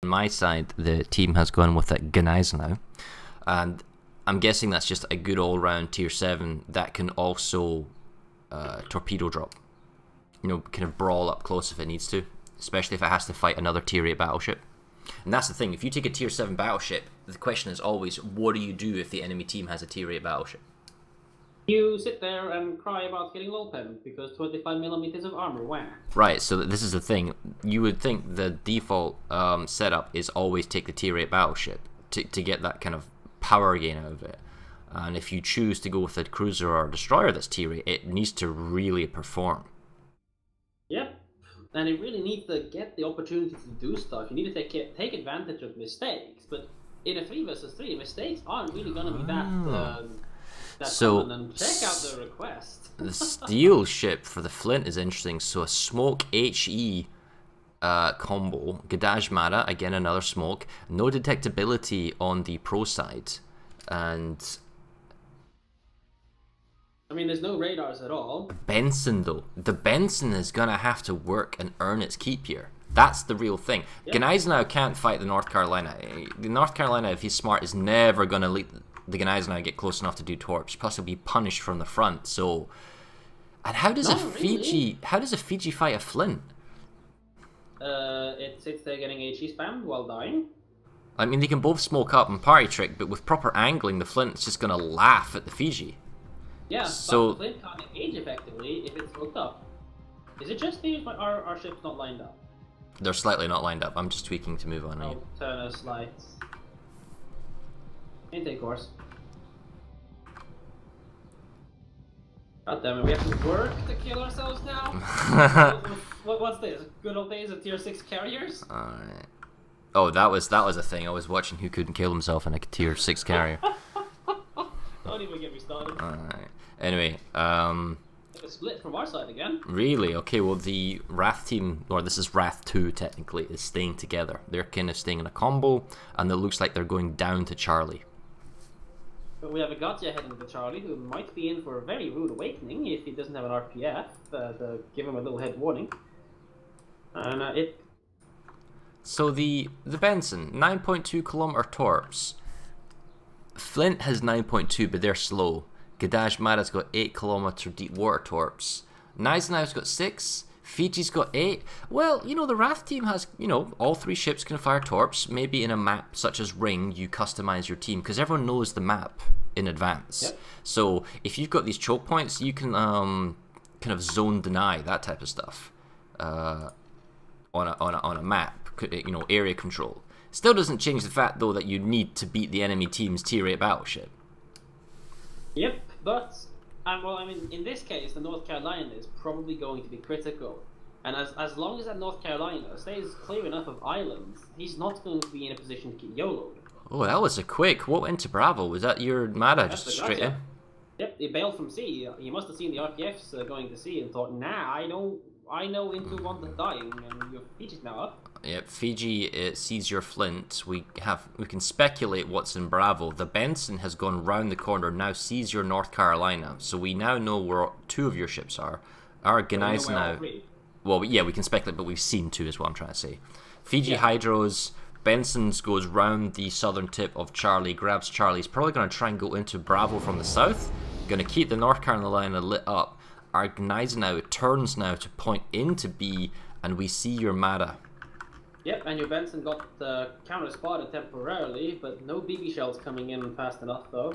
On my side, the team has gone with that Gneisenau, and I'm guessing that's just a good all-round tier 7 that can also torpedo drop. You know, kind of brawl up close if it needs to, especially if it has to fight another tier 8 battleship. And that's the thing, if you take a tier 7 battleship, the question is always, what do you do if the enemy team has a tier 8 battleship? You sit there and cry about getting low pen because 25mm of armor, wah. Right, so this is the thing. You would think the default setup is always take the tier 8 battleship to get that kind of power gain out of it. And if you choose to go with a cruiser or a destroyer that's tier 8, it needs to really perform. Yep, and it really needs to get the opportunity to do stuff. You need to take advantage of mistakes, but in a 3 versus 3, mistakes aren't really going to be that So, common. And check out the request. The steel ship for the Flint is interesting. So a smoke HE combo, Gadaj Mara, again another smoke, no detectability on the pro side, and I mean, there's no radars at all. Benson though, the Benson is gonna have to work and earn its keep here. That's the real thing. Yep. Gneisenau can't fight the North Carolina. The North Carolina, if he's smart, is never gonna let the Gneisenau get close enough to do torps. Plus, he'll be punished from the front. So, and how does How does a Fiji fight a Flint? It sits there getting HE spammed while dying. I mean, they can both smoke up and party trick, but with proper angling, the Flint's just gonna laugh at the Fiji. Yeah, so, but the Flint can't engage effectively if it's hooked up. Is it just me or are our ships not lined up? They're slightly not lined up. I'm just tweaking to move on. Oh, turn us lights. Intake course. God damn it, we have to work to kill ourselves now? What's this? Good old days of tier 6 carriers? Alright. Oh, that was a thing. I was watching who couldn't kill himself in a tier 6 carrier. Don't even get me started. Alright. Anyway, a split from our side again. Really? Okay, well the Wrath team, or this is Wrath 2 technically, is staying together. They're kind of staying in a combo, and it looks like they're going down to Charlie. But we have a Gotcha heading to Charlie, who might be in for a very rude awakening if he doesn't have an RPF to give him a little head warning. And So the Benson, 9.2 kilometer torps. Flint has 9.2, but they're slow. Gadaj Mara's got 8 kilometer deep water torps. Gneisenau's got 6. Fiji's got 8. Well, you know, the Wrath team has, you know, all 3 ships can fire torps. Maybe in a map such as Ring, you customize your team, because everyone knows the map in advance. Yep. So if you've got these choke points, you can kind of zone deny, that type of stuff, on a map, you know, area control. Still doesn't change the fact, though, that you need to beat the enemy team's tier 8 battleship. Yep, but well, I mean, in this case, the North Carolina is probably going to be critical. And as long as that North Carolina stays clear enough of islands, he's not going to be in a position to get YOLO'd. Oh, that was a quick. What went to Bravo? Was that your Mara just straight in? Yep, he bailed from sea. He must have seen the RPFs going to sea and thought, nah, I know into one that's dying, and your Fiji's now up. Yep, Fiji sees your Flint. We can speculate what's in Bravo. The Benson has gone round the corner, now sees your North Carolina. So we now know where 2 of your ships are. Our Gneisenau. Well, yeah, we can speculate, but we've seen 2 is what I'm trying to say. Fiji Hydros, Benson's goes round the southern tip of Charlie, grabs Charlie. He's probably going to try and go into Bravo from the south. Going to keep the North Carolina lit up. Our Gneisenau turns now to point into B, and we see your Mara. Yep, and your Benson got counter spotted temporarily, but no BB shells coming in fast enough though.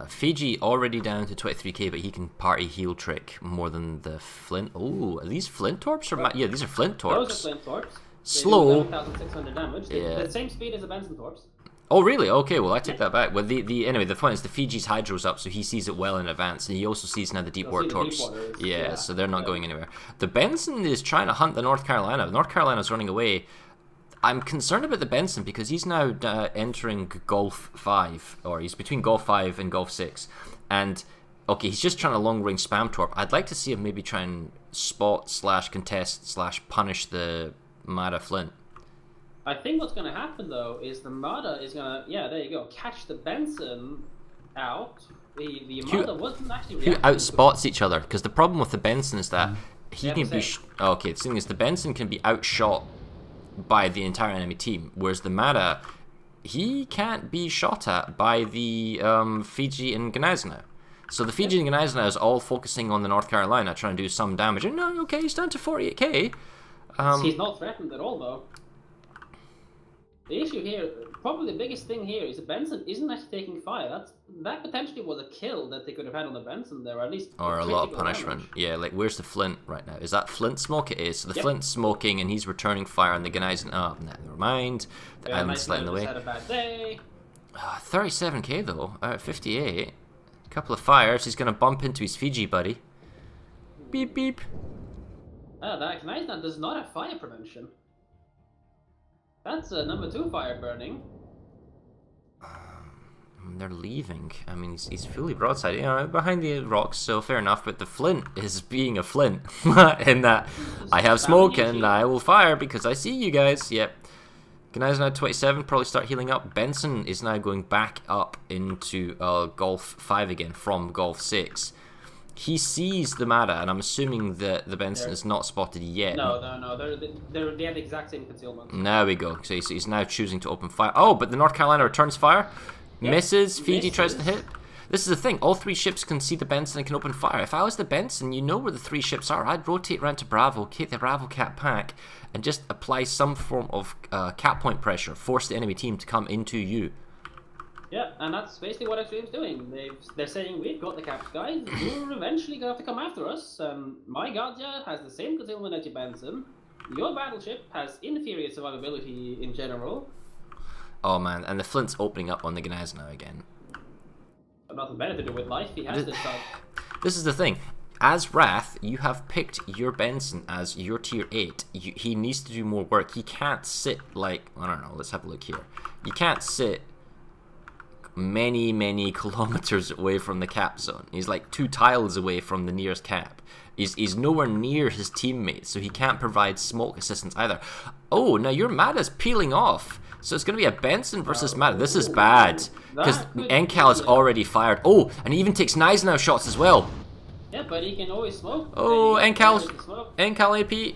Fiji already down to 23k, but he can party heal trick more than the Flint. Oh, are these Flint torps? Yeah, these are Flint torps. Those are Flint torps. Slow. 1,600 damage. The same speed as the Benson torps. Oh really? Okay, well I take that back. Well, anyway, the point is the Fiji's hydro's up, so he sees it well in advance, and he also sees now the deep water torps. Yeah, so they're not going anywhere. The Benson is trying to hunt the North Carolina. North Carolina's running away. I'm concerned about the Benson because he's now entering Gulf 5, or he's between Gulf 5 and Gulf 6, and okay, he's just trying to long range spam torp. I'd like to see him maybe try and spot / contest / punish the Mara Flint. I think what's going to happen though is the Mada is going to, yeah, there you go, catch the Benson out. The Mada wasn't actually reacting. Who outspots each other? Because the problem with the Benson is that he can be. Okay, the thing is, the Benson can be outshot by the entire enemy team, whereas the Mada, he can't be shot at by the Fiji and Gneisenau. So the Fiji and Gneisenau is all focusing on the North Carolina, trying to do some damage. And no, okay, he's down to 48k. He's not threatened at all, though. The issue here, probably the biggest thing here, is that Benson isn't actually taking fire. That potentially was a kill that they could have had on the Benson there, or at least or a lot of punishment. Damage. Yeah, like where's the Flint right now? Is that Flint smoke? It is. So the Flint's smoking and he's returning fire on the Gneisenau. Oh, never mind. The island's letting the way. Had a bad day. 37k though, out of 58. Couple of fires. He's gonna bump into his Fiji buddy. Beep beep. That Gneisenau does not have fire prevention. That's number 2 fire burning. They're leaving. I mean, he's fully broadside, you know, behind the rocks, so fair enough. But the Flint is being a Flint in that I have smoke and I will fire because I see you guys. Yep. Gneisenau 27, probably start healing up. Benson is now going back up into Golf 5 again from Golf 6. He sees the Mada, and I'm assuming that the Benson is not spotted yet. No. They have the exact same concealment. There we go. So he's now choosing to open fire. Oh, but the North Carolina returns fire. Misses. Fiji tries to hit. This is the thing. All 3 ships can see the Benson and can open fire. If I was the Benson, you know where the 3 ships are. I'd rotate around to Bravo, take the Bravo cap pack, and just apply some form of cap point pressure. Force the enemy team to come into you. Yeah, and that's basically what Extreme's doing. They're saying, we've got the caps, guys. You're eventually going to have to come after us. My Guardia has the same concealment as your Benson. Your battleship has inferior survivability in general. Oh, man. And the Flint's opening up on the Gneisenau again. Nothing better to do with life. He has this stuff. This is the thing. As Wrath, you have picked your Benson as your tier 8. He needs to do more work. He can't sit like... I don't know. Let's have a look here. You can't sit many kilometers away from the cap zone. He's like 2 tiles away from the nearest cap. He's nowhere near his teammates, so he can't provide smoke assistance either. Oh, now your Mada's peeling off. So it's going to be a Benson versus Mada. This is bad. Because Encal is already fired. Oh, and he even takes Gneisenau shots as well. Yeah, but he can always smoke. Oh, Encal AP.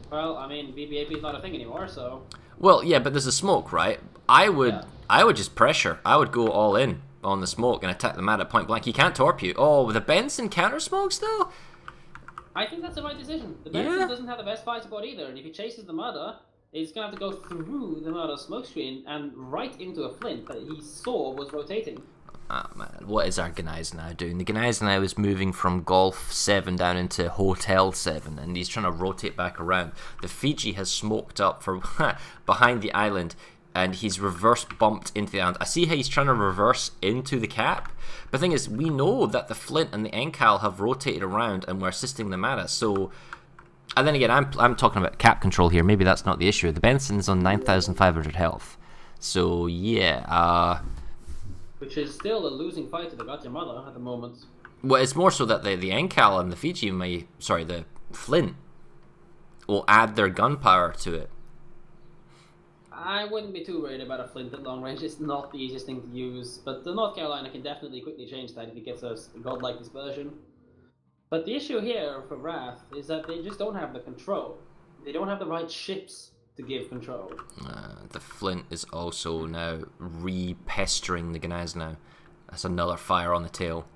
Well, I mean, BBAP is not a thing anymore, so... Well, yeah, but there's a smoke, right? I would just pressure. I would go all in on the smoke and attack the Mada at point blank. He can't torp you. Oh, with the Benson counter smokes though? I think that's the right decision. The Benson doesn't have the best fire support either, and if he chases the Mada, he's going to have to go through the Mada smoke screen and right into a Flint that he saw was rotating. Oh man, what is our Gneisenau doing? The Gneisenau is moving from Golf 7 down into Hotel 7, and he's trying to rotate back around. The Fiji has smoked up for behind the island, and he's reverse bumped into the island. I see how he's trying to reverse into the cap, but the thing is, we know that the Flint and the Encal have rotated around, and we're assisting the Mada, so... And then again, I'm talking about cap control here. Maybe that's not the issue. The Benson is on 9,500 health. So, yeah, which is still a losing fight to the Gotcha Mother at the moment. Well, it's more so that the Encal and the Fiji the Flint will add their gunpowder to it. I wouldn't be too worried about a Flint at long range. It's not the easiest thing to use, but the North Carolina can definitely quickly change that if he gets a godlike dispersion. But the issue here for Wrath is that they just don't have the control. They don't have the right ships to give control. The Flint is also now re-pestering the Gneisenau. That's another fire on the tail.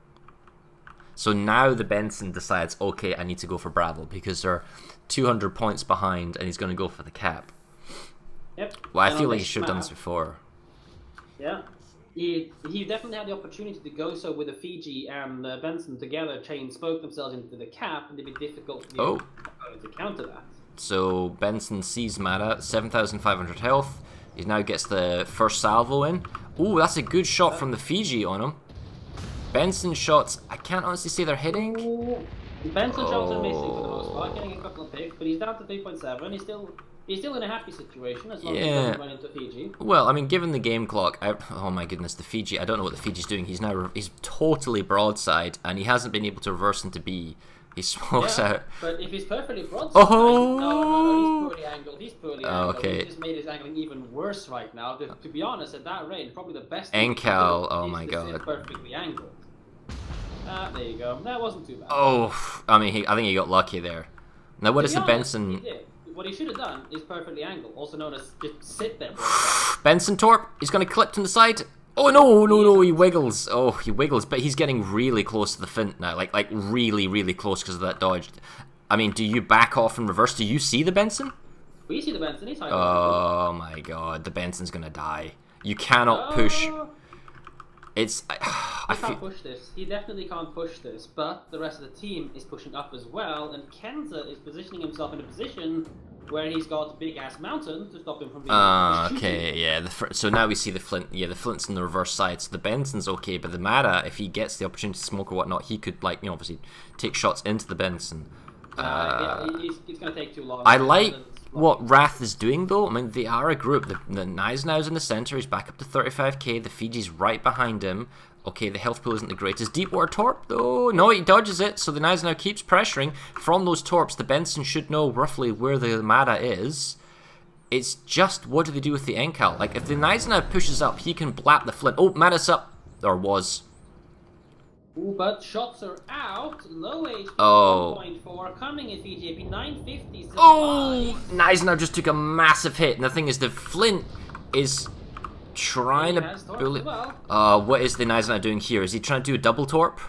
So now the Benson decides, okay, I need to go for Bravo because they're 200 points behind and he's going to go for the cap. Yep. Well, I feel like he should have done this before. Yeah. He definitely had the opportunity to go so with the Fiji and Benson together chain spoke themselves into the cap, and it'd be difficult to counter that. So Benson sees Mada, 7,500 health. He now gets the first salvo in. Ooh, that's a good shot from the Fiji on him. Benson shots, I can't honestly say they're hitting. Benson shots are missing for the most part, getting a couple of picks, but he's down to 3.7. He's still in a happy situation as long as he doesn't run into Fiji. Well, I mean, given the game clock, oh my goodness, the Fiji, I don't know what the Fiji's doing. He's totally broadside, and he hasn't been able to reverse into B. He smokes out. But if he's perfectly broadside, no, he's poorly angled. He's poorly angled. Okay. He just made his angling even worse right now. To be honest, at that range, probably the best. Encal, oh my god. Sit perfectly angled. There you go. That wasn't too bad. Oh, I mean, I think he got lucky there. Now, what is the Benson? what he should have done is perfectly angled, also known as just sit there for a second. Benson Torp, he's going to clip to the side. Oh no, he wiggles. Oh, he wiggles, but he's getting really close to the Flint now, like really, really close because of that dodge. I mean, do you back off and reverse? Do you see the Benson? We see the Benson, he's high. Oh my god, the Benson's going to die. You cannot push. It's... He can't push this. He definitely can't push this, but the rest of the team is pushing up as well, and Kenza is positioning himself in a position where he's got a big-ass mountain to stop him from being okay, yeah. So now we see the Flint. Yeah, the Flint's on the reverse side, so the Benson's okay, but the Mara, if he gets the opportunity to smoke or whatnot, he could, like, obviously take shots into the Benson. Yeah, it's going to take too long. I like what Wrath is doing, though. I mean, they are a group. The Naiznau's in the center. He's back up to 35k. The Fiji's right behind him. Okay, the health pool isn't the greatest. Deepwater Torp, though. No, he dodges it, so the Naiznau keeps pressuring. From those Torps, the Benson should know roughly where the Mara is. It's just, what do they do with the Encal? Like, if the Naiznau pushes up, he can blap the Flint. Oh, Mara's up. Or was. Ooh, but shots are out. Low HP, 1.4. Coming in Fiji, 950. Survive. Oh! Naiznau just took a massive hit. And the thing is, the Flint is trying to bullet. Well. What is the Naiznau doing here? Is he trying to do a double torp?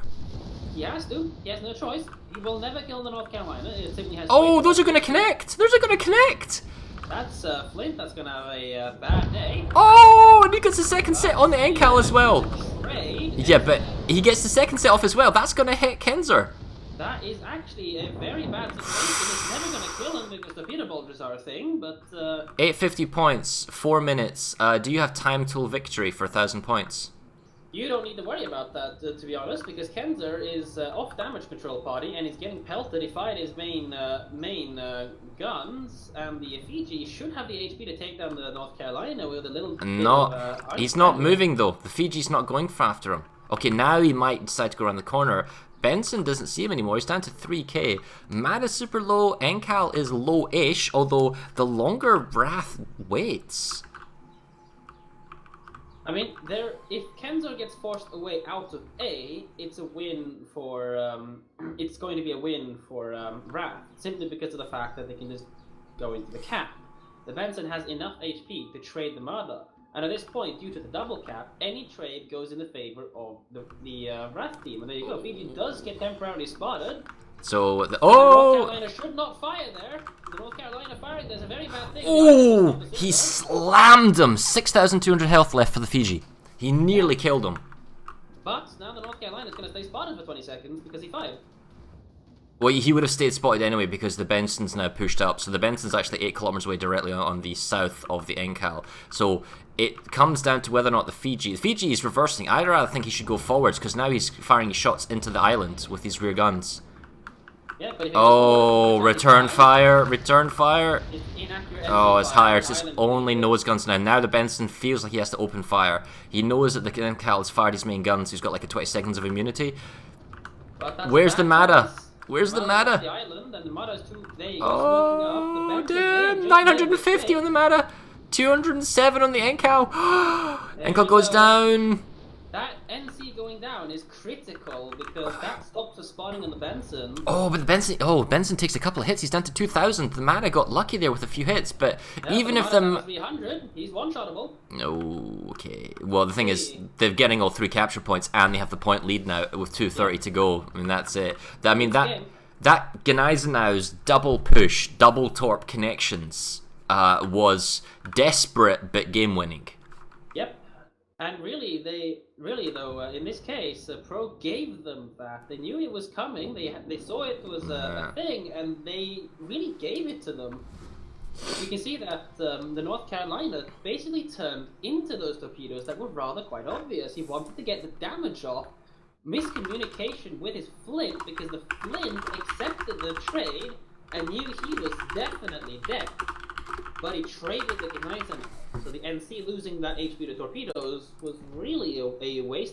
He has to. He has no choice. He will never kill the North Carolina. It simply has those are going to connect. Those are going to connect. That's Flint. That's going to have a bad day. Oh, and he gets the second set on the Encal as well. Trade. Yeah, but he gets the second set off as well. That's going to hit Kenzer. That is actually a very bad situation. It's never going to kill him because the Peter Bulgers are a thing, but... 850 points, 4 minutes. Do you have time till victory for 1,000 points? You don't need to worry about that, to be honest, because Kenzer is off damage control party and he's getting pelted. He fired his main guns, and the Fiji should have the HP to take down the North Carolina with a little... No, he's not moving though. The Fiji's not going after him. Okay, now he might decide to go around the corner. Benson doesn't see him anymore. He's down to 3k. Mad is super low. Encal is low-ish, although the longer Wrath waits... I mean, if Kenzo gets forced away out of A, it's a win for, it's going to be a win for Wrath, simply because of the fact that they can just go into the cap. The Benson has enough HP to trade the Mada, and at this point, due to the double cap, any trade goes in the favor of the Wrath team. And there you go, Fiji does get temporarily spotted. So, the North Carolina should not fire there. The North Carolina firing, there's a very bad thing. Oh, he slammed him. 6,200 health left for the Fiji. He nearly killed him. But now the North Carolina is going to stay spotted for 20 seconds because he fired. Well, he would have stayed spotted anyway because the Benson's now pushed up. So the Benson's actually 8 kilometers away directly on the south of the Encal. So it comes down to whether or not the Fiji is reversing. I'd rather think he should go forwards because now he's firing shots into the island with his rear guns. Yeah, but return fire. It's inaccurate. Oh, it's higher. It's just only nose guns now. Now the Benson feels like he has to open fire. He knows that the Encal has fired his main guns. He's got like a 20 seconds of immunity. Where's the Mada? Where's the Mada? Oh, damn. 950 on the Mada. 207 on the Encal. Encal goes down. That NC going down is critical because that stops the spawning on the Benson. Oh, but the Benson takes a couple of hits. He's down to 2,000. The Mada got lucky there with a few hits, but yeah, even if the 300, he's one-shottable. Okay. Well, the thing is, they're getting all 3 capture points, and they have the point lead now with 2:30 to go. I mean, that's it. I mean that Gneisenau's double push, double torp connections was desperate but game winning. Yep. And really, in this case, Pro gave them that. They knew it was coming. They saw it was a thing, and they really gave it to them. You can see that the North Carolina basically turned into those torpedoes that were rather quite obvious. He wanted to get the damage off. Miscommunication with his Flint, because the Flint accepted the trade and knew he was definitely dead. But he traded the Gneisenau. So the NC losing that HP to torpedoes was really a waste